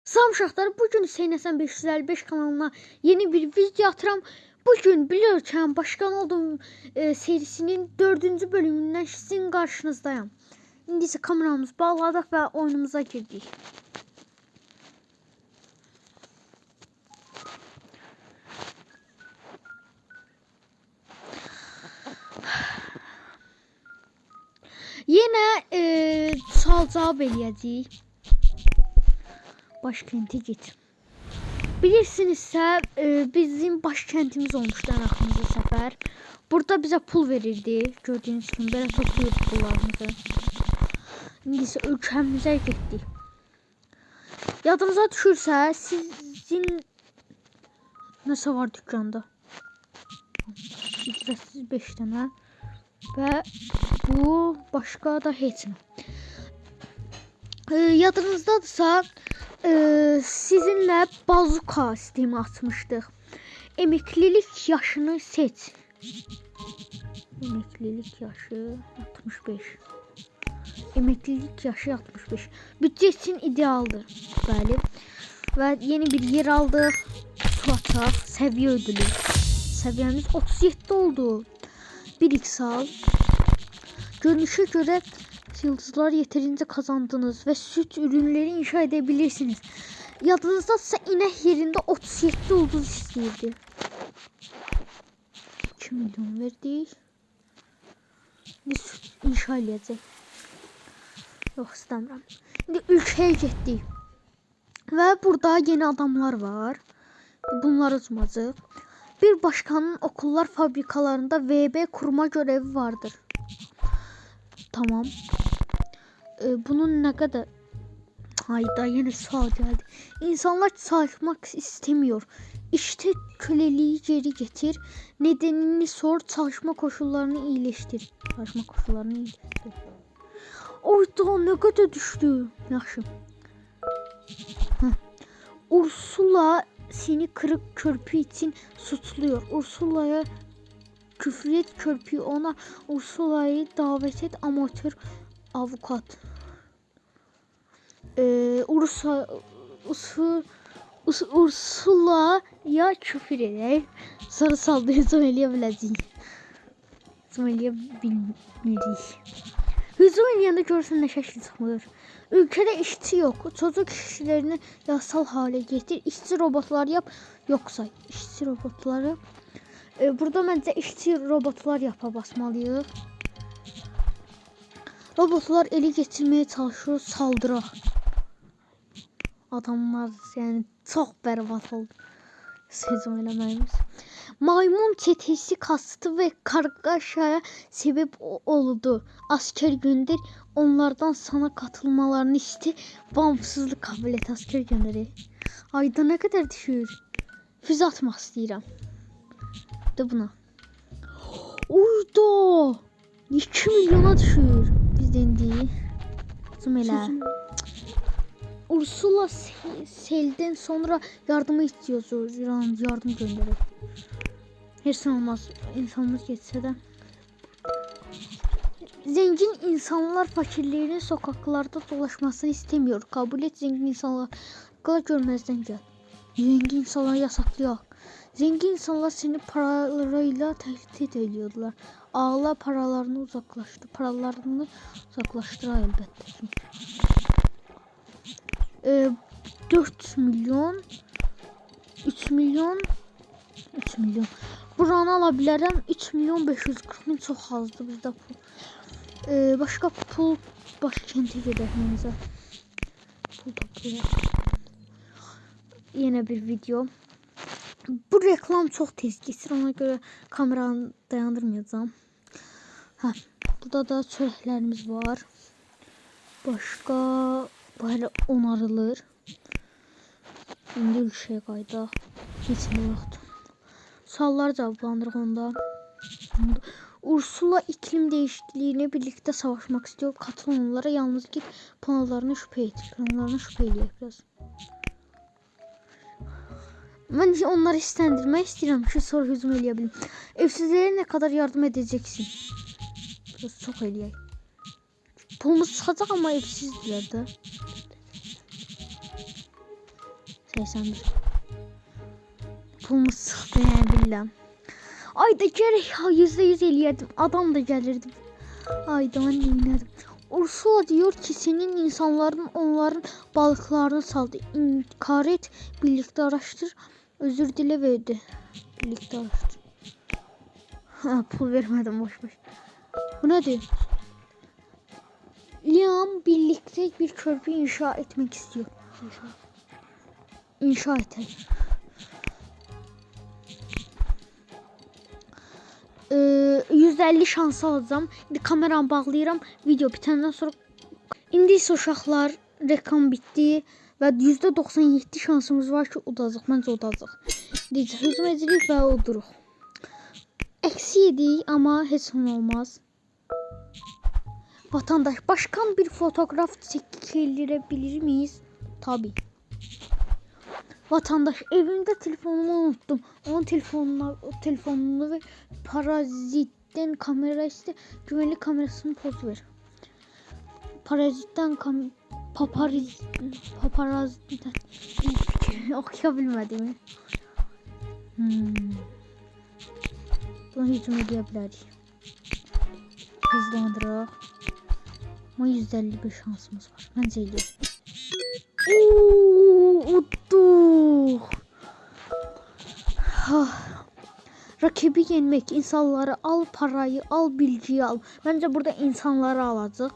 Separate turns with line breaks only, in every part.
Salam uşaqlar, bugün Hüseyn Həsən 555 kanalına yeni bir video atıram. Bugün Bilirkən Başkan Oldum serisinin 4. bölümündən sizin qarşınızdayım. İndi isə kameramızı bağladıq və oyunumuza girdik. Yenə sual-cavab eləyəcəyik. Başkente git. Bilirsinizsə bizim başkentimiz olmuşdu ən axırıncı səfər. Burada bizə pul verirdi. Gördüyünüz kimi belə toplayıb pullarımızı. İndi isə ölkəmizə getdik. Yadınıza düşürsə sizin nəsə var dükkanda? Ücretsiz 5 dənə və bu başqa da heç nə. Yadınızdadırsa sizinle bazuka sistemi atmıştık. Emeklilik yaşını seç. Emeklilik yaşı 65. Emeklilik yaşı 65. Bütçe için idealdır. Bəli. Ve yeni bir yer aldık. Tutacaq. Seviye ödülü. Seviyemiz 37 oldu. 1x al. Görünüşe göre yıldızlar yeterince kazandınız ve süt ürünleri inşa edebilirsiniz. Yadınızdaysa inek yerinde 37 ulduz istəyirdi. 2 milyon verdik. Bir süt inşa edəcək. Yox, istəmirəm. İndi ülkəyə getdik. Və burada yeni adamlar var. Bunları uzmacıq. Bir başkanın okullar fabrikalarında VB kurma görevi vardır. Tamam. Bunun ne kadar... Hayda, yine sual geldi. İnsanlar çalışmak istemiyor. İşte köleliği geri getir. Nedenini sor. Çalışma koşullarını iyileştir. Çalışma koşullarını iyileştir. Orada ne kadar düştü. Yaxşı. Ursula seni kırık körpü için suçluyor. Ursula'ya küfür et, körpü ona. Ursula'yı davet et, amatör avukat. Ursula'ya küfür eder. Sonra saldırı hücum eləyə Hücum eləyə Hücum eləyəndə görürsən nə şəkil çıxmır. Ülkədə işçi yok. Çocuk işçilerini yasal hale getir. İşçi robotlar yap. Yoksa işçi robotları. Burada məncə işçi robotlar yapa basmalıyıq. Robotlar eli geçirmeye çalışıyor. Saldıraq. Adamlar yani çok berbat oldu. Sezon eləməyimiz. Maymun çetesi kastı ve kargaşaya sebep oldu. Asker gönder, onlardan sana katılmalarını iste. Bağımsızlık kabul et, asker gönderi. Ayda ne kadar düşür? Füze atmaq istəyirəm. De buna. Uyda 2 milyona düşür. Bizden değil. Zümela. Ursula selden sonra yardımı istiyoruz. Yardım gönderir. Her şey olmaz. İnsanımız geçse de. Zengin insanlar fakirlerin sokaklarda dolaşmasını istemiyor. Kabul et, zengin insanlar görmezden gel. Zengin insanlar yasaklıyor. Zengin insanlar seni paralarıyla tehdit ediyorlar. Ağla, paralarını uzaklaştır. Paralarını uzaklaştır elbette. 4 milyon 3 milyon 3 milyon. Buranı ala bilərəm. 3 milyon 540 min çox azdır bizdə pul. Başqa pul başkentə gedək mənizə. Pul toplayaq. Yine bir video. Bu reklam çok tez geçir, ona göre kameranı dayandırmayacağım. Burada da çörəklərimiz var. Başka böyle onarılır. İndi ülkəyə qaydaq. Keçmə vaxtı. Suallar cevaplandırıq onda. Ursula iklim değişikliğine birlikte savaşmak istiyor. Katıl onlara, yalnız git planlarını şüphe et. Planlarını şüphe eləyək biraz. Ben onları istendirmek istiyorum ki sonra hücum eləyə Evsizlere ne kadar yardım edeceksin? Biraz çok eləyək. Pulumuz çıxacaq ama evsizdirlər də. 81. Pulumuz çıxdı yəni bilirəm. Ayda gərək %100 eləyərdim. Adam da gəlirdi. Ayda neylədim. Ursula diyor ki senin insanların onların balıklarını saldı. İnkar et. Birlikte araştır. Özür dile ve öde. Birlikte araştır. Ha, pul vermedim boş boş. Bu ne diyor? Liam birlikte bir körpü inşa etmek istiyor. İnşa edelim. 150 şans alacağım. İndi kameramı bağlayıram. Video bitəndən sonra. İndi isə uşaqlar reklam bitdi və %97 şansımız var ki udacaq. Məncə udacaq. Deyəcək hücum edirik və uduruq. Əksi yedik amma heç nə olmaz. Vatandaş başkan bir fotoğraf çekilebilir miyiz? Tabii. Vatandaş evimde telefonumu unuttum. Onun telefonunu ve parazitten kamera iste güvenlik kamerasını poz ver. Parazitten paparazitten okuyabilmedim. Bunu hücum edebiliriz. Hızlandıraq. Ama 151 şansımız var. Bence iyi. Uttuk. Rakibi yenmek, insanları al, parayı al, bilgiyi al. Bence burada insanları alacaq.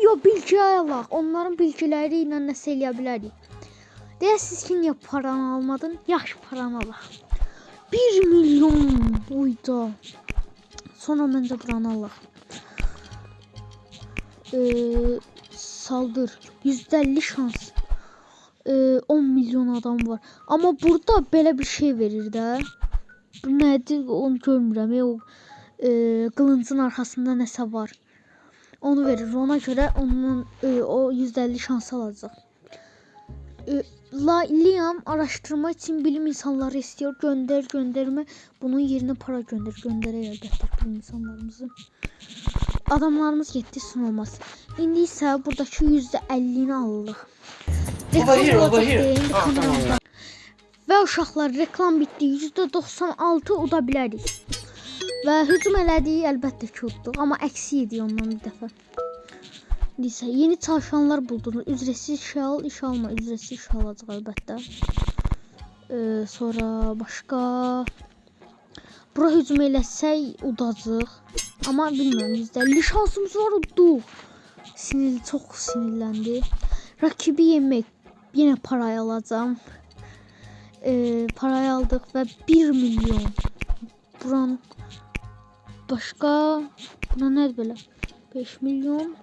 Yok, bilgiyi alaq. Onların bilgiləri ilə nəsə eləyə bilərik. Deyəsiniz ki, niyə paranı almadın? Yaxşı, paranı alaq. 1 milyon. Uyda. Sonra məncə buranı alaq. Saldır. 150 şans. 10 milyon adam var. Ama burada belə bir şey verir də. Bu nədir? Onu görmürəm. O qılıncın arxasında nəsə var. Onu verir. Ona görə onun o 150 şans alacaq. Liam araştırma için bilim insanları istiyor. Gönderme. Bunun yerine para göndərək əlbəttə bilim insanlarımızı. Adamlarımız getdi, sunulmaz. İndi isə buradakı %50'ni alırıq. Və uşaqlar reklam bitdi. %96 uda bilərik. Və hücum elədik, əlbəttə ki udduq. Amma əksi idi ondan bir dəfə. Neyse, yeni çalışanlar buldunuz. Ücretsiz iş al, iş alma. Ücretsiz iş alacaq əlbəttə. Sonra başqa. Bura hücum eləsək udacaq. Amma bilmirəm, %50 şansımız var, udduq. Çox sinirləndi. Rakibi yemək. Yine parayı alacağım. Parayı aldık ve 1 milyon. Buran başka. Buna ne böyle? 5 milyon.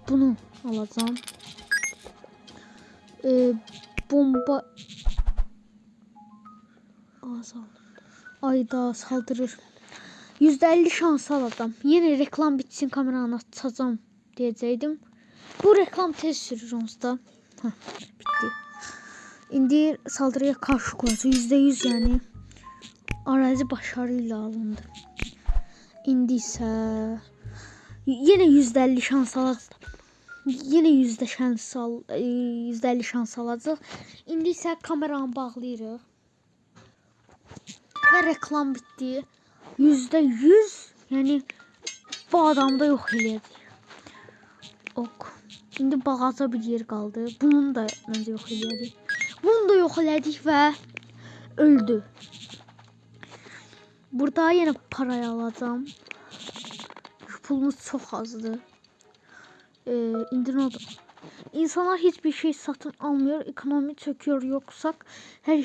Bunu alacağım. Bomba. Ayda saldırır. %50 şans alacağım. Yine reklam bitsin, kameranı açacağım diyecektim. Bu reklam tez sürür onsda. Bitti. İndi saldırıya karşı koyacaq. %100 yani. Arazi başarıyla alındı. İndi isə yine %50 şans alacaq. Yine %50 şans alacaq. İndi isə kameranı bağlayırıq. Və reklam bitdi. %100 yani bu adamda yox eləyəcək. Ok. Şimdi bağaza bir yer kaldı. Bunun da bence yok elədik. Bunu da yok elədik ve öldü. Burada yine parayı alacağım. Pulumuz çok azdı. İndir o da. İnsanlar hiçbir şey satın almıyor. Ekonomi çöküyor, yoksak her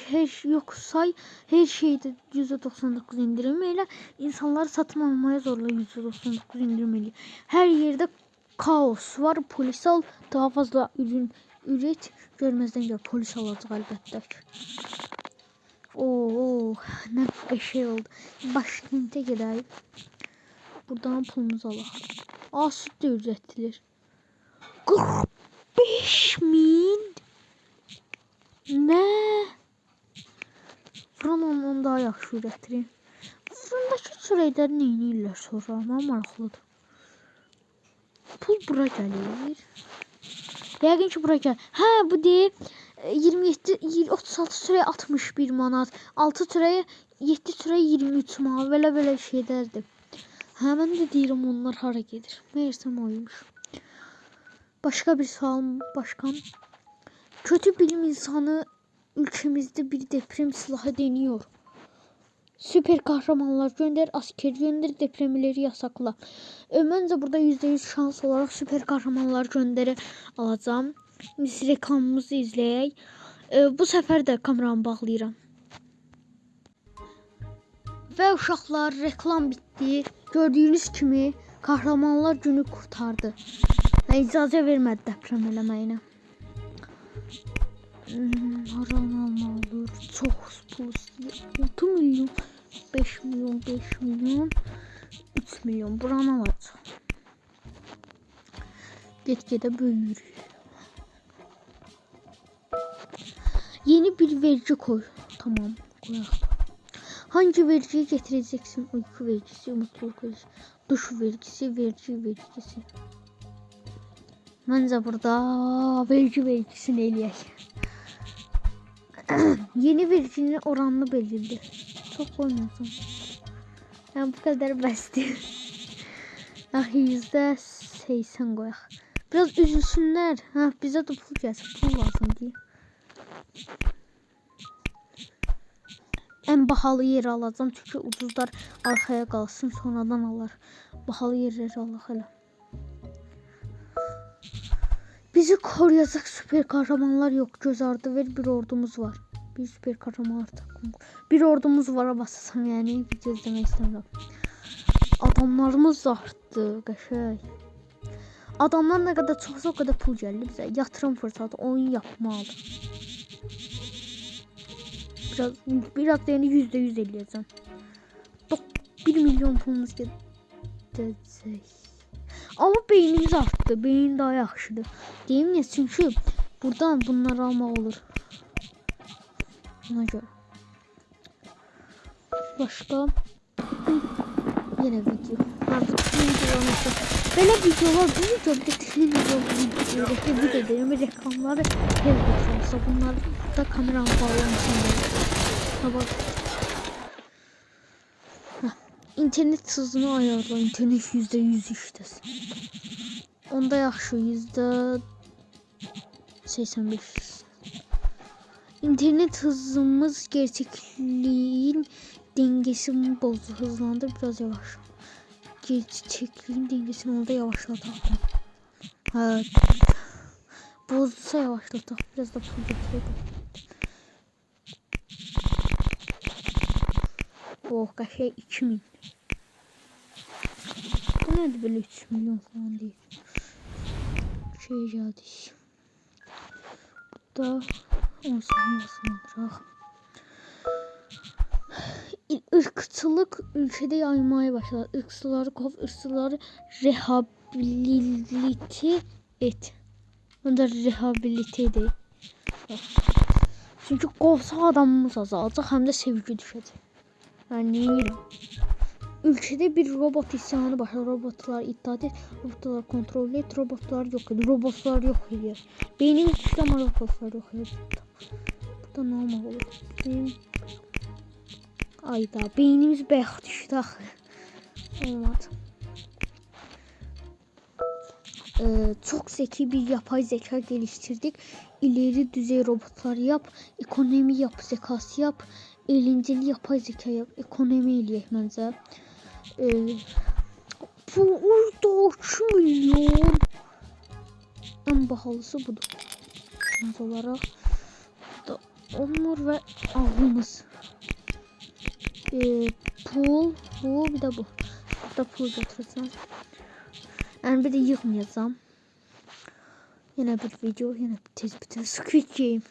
şeyde %99 indirimle insanlar satın almaya zorla %99 indirimli. Her yerde kaos var. Polis al, daha fazla ürün üret. Görmezden gel, polis alacaq əlbəttə. Oo, ne şey oldu. Başkente gedək. Buradan pulumuzu alaq. Süd də ücrətlidir. 45.000. Ne? Fırın daha yaxşı üretir. Fırındakı çörəkləri nə edirlər sonra? Mənə maraqlıdır. Pul bura gəlir. Yəqin ki bura gəlir. Hə, bu deyil. 66 türəyə 61 manat, 6 türəyə 7 türəyə 23 manat, belə şeylərdir. Hə, mən də deyirəm onlar hara gedir. Meğersəm oymuş. Başka bir sualım başkan. Kötü bilim insanı ülkemizde bir deprem silahı deniyor. Süper kahramanlar gönder, asker gönder, depremleri yasakla. Bence burada %100 şans olarak süper kahramanlar gönderi alacağım. Biz reklamımızı izleyək. Bu sefer de kameramı bağlayıram. Ve uşaqlar, reklam bitti. Gördüğünüz kimi kahramanlar günü kurtardı. İcazə vermədi deprem eləməyinə. Haram olur. Çox pul istəyir. 6 milyon, 5 milyon, 5 milyon, 3 milyon. Buranı alacaq. Get-gedə böyüyürük. Yeni bir vergi koy. Tamam, koyaq. Hangi vergiyi getireceksin? Uyku vergisi, mutluluk vergisi, duş vergisi, vergisi. Bence burada vergisini eləyək. Yeni verginin oranını belirli. Çok koymasın. Yani bu kadar bəsdir. %80 koyaq. Biraz üzülsünlər. Ha, bizə də pul gəlsin. Pul lazım deyil. En bahalı yeri alacağım çünkü ucuzlar arkaya kalsın, sonradan alır. Bahalı yerleri Allah hele. Bizi koruyacak süper kahramanlar yok. Göz ardı ver, bir ordumuz var. Bir süper kahraman takım. Bir ordumuz var basasan yani video izlemek istemiyorum. Adamlarımız da arttı qəşəng. Adamlar ne kadar çoxsa o kadar pul gəlir bizə. Yatırım fırsatı, oyun yapmalı. Biraz yani %100 eləyəcəm. 1 milyon pulumuz gedəcək. Ama beynimiz arttı. Beyin daha yaxşıdır. Deyim ya, çünkü buradan bunları almaq olur. Buna göre. Başka yine video. Böyle videolar bu videoda tebrik ederim. Reklamları yazıyorsa bunlar da kameram bağlamışım. Tamam. İnternet hızını ayarla. İnternet %100 işlesin. Onda yaxşı %85. İnternet hızımız gerçekliğin dengesini bozdu. Hızlandır, biraz yavaş. Gerçekliğin dengesini orada yavaşlatalım. Evet. Bozduysa yavaşlatalım. Biraz da pul getirelim. Oh, qəşəng 2000. Bu nədir belə 3 milyon falan değil. Şey geldik. Bu da 10 saniye alacaq. Irkçılık ülkede yaymaya başladı. Irkçıları kov, ırkçıları rehabilite et. Bunda rehabilite değil. Çünkü kovsa adamımız azalacaq, hem de sevgi düşəcək. Yani ülkede bir robot isyanı başladı. Robotlar itaat et, robotlar kontrol et, robotlar yok ediyor. Robotlar yok ediyor. Beynimiz düştü ama robotlar yok ediyor. Burada ne olmalı olur? Ayda beynimiz beyaz düştü. Olmadı. Çok zeki bir yapay zeka geliştirdik. İleri düzey robotlar yap, ekonomi yap, zekası yap, eğlenceli yapay zeka yap, ekonomi eləyək məncə. Bu orada 2 milyon. En bahalısı budur. Şans olarak da onlar ve ağlımız. Pul, bu bir de bu. Burada pul götüreceğim. Yani bir de yıkmayacağım. Yine bir video, yine bir tez bitir. Squid Game.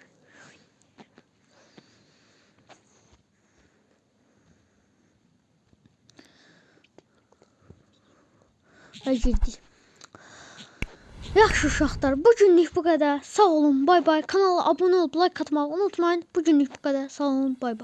Ve girdik. Yaxşı uşaqlar, bugünlük bu kadar. Sağ olun, bay bay. Kanala abone olup like atmayı unutmayın. Bugünlük bu kadar. Sağ olun, bay bay.